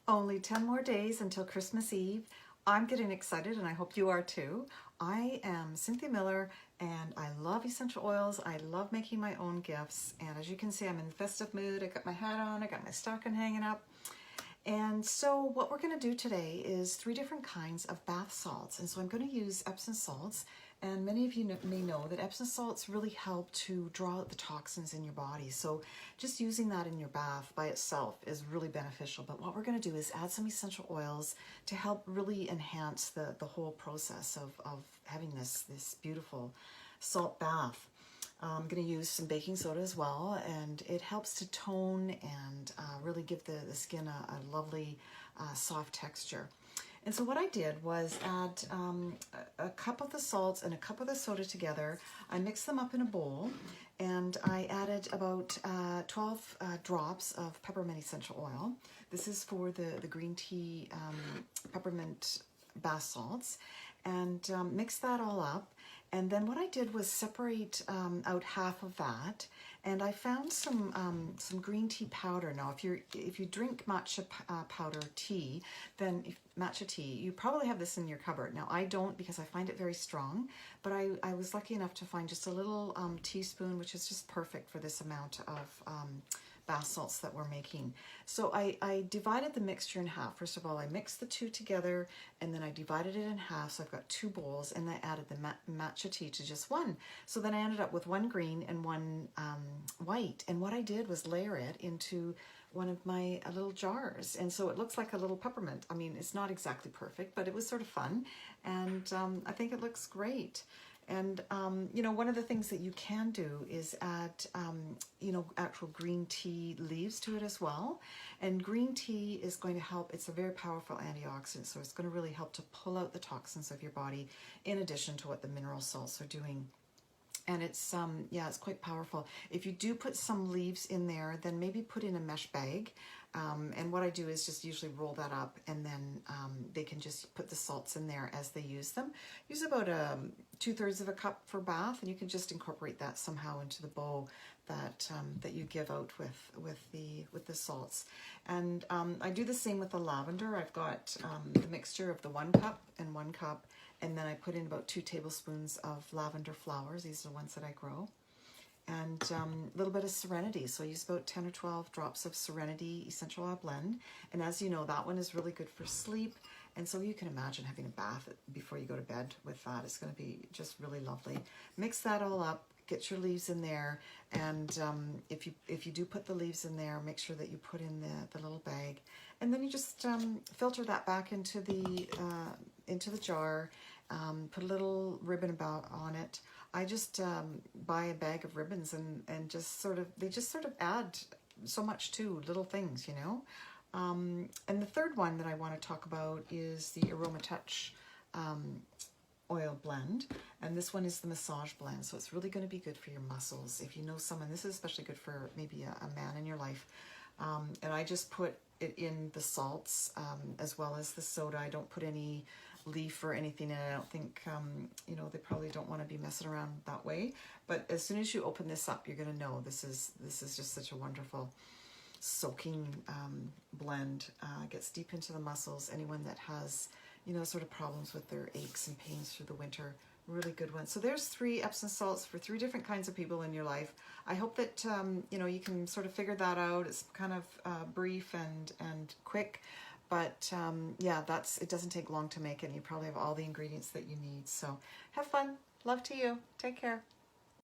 Only 10 more days until Christmas Eve. I'm getting excited and I hope you are too. I am Cynthia Miller and I love essential oils. I love making my own gifts. And as you can see, I'm in the festive mood. I got my hat on, I got my stocking hanging up. And so what we're going to do today is 3 different kinds of bath salts. And so I'm going to use Epsom salts. And many of you may know that Epsom salts really help to draw out the toxins in your body. So just using that in your bath by itself is really beneficial. But what we're going to do is add some essential oils to help really enhance the whole process of having this beautiful salt bath. I'm going to use some baking soda as well, and it helps to tone and really give the skin a lovely soft texture. And so what I did was add a cup of the salts and a cup of the soda together. I mixed them up in a bowl, and I added about 12 drops of peppermint essential oil. This is for the green tea peppermint bath salts, and mix that all up. And then what I did was separate out half of that, and I found some green tea powder. Now, if you drink matcha powder tea, then matcha tea, you probably have this in your cupboard. Now, I don't because I find it very strong, but I was lucky enough to find just a little teaspoon, which is just perfect for this amount of bath salts that we're making. So I divided the mixture in half. First of all, I mixed the 2 together, and then I divided it in half. So I've got 2 bowls, and I added the matcha tea to just 1. So then I ended up with 1 green and 1 white. And what I did was layer it into one of my little jars. And so it looks like a little peppermint. I mean, it's not exactly perfect, but it was sort of fun. And I think it looks great. And, you know, one of the things that you can do is add, you know, actual green tea leaves to it as well. And green tea is going to help. It's a very powerful antioxidant, so it's going to really help to pull out the toxins of your body in addition to what the mineral salts are doing. And it's, yeah, it's quite powerful. If you do put some leaves in there, then maybe put in a mesh bag. And what I do is just usually roll that up, and then they can just put the salts in there as they use them. Use about 2/3 of a cup for bath, and you can just incorporate that somehow into the bowl that that you give out with the salts. And I do the same with the lavender. I've got the mixture of the 1 cup and 1 cup, and then I put in about 2 tablespoons of lavender flowers. These are the ones that I grow. And a little bit of Serenity. So I use about 10 or 12 drops of Serenity Essential Oil Blend. And as you know, that one is really good for sleep. And so you can imagine having a bath before you go to bed with that. It's going to be just really lovely. Mix that all up. Get your leaves in there. And if you do put the leaves in there, make sure that you put in the little bag. And then you just filter that back into the jar. Put a little ribbon on it. I just buy a bag of ribbons and they just sort of add so much to little things, you know. And the third one that I want to talk about is the Aroma Touch oil blend, and this one is the massage blend. So it's really going to be good for your muscles. If you know someone, this is especially good for maybe a man in your life. And I just put it in the salts as well as the soda. I don't put any leaf or anything in it. I don't think, you know, they probably don't want to be messing around that way. But as soon as you open this up, you're going to know this is just such a wonderful soaking blend. Gets deep into the muscles. Anyone that has, you know, sort of problems with their aches and pains through the winter, really good one. So there's 3 Epsom salts for 3 different kinds of people in your life. I hope that you know, you can sort of figure that out. It's kind of brief and quick, but yeah, it doesn't take long to make it, and you probably have all the ingredients that you need. So have fun. Love to you. Take care.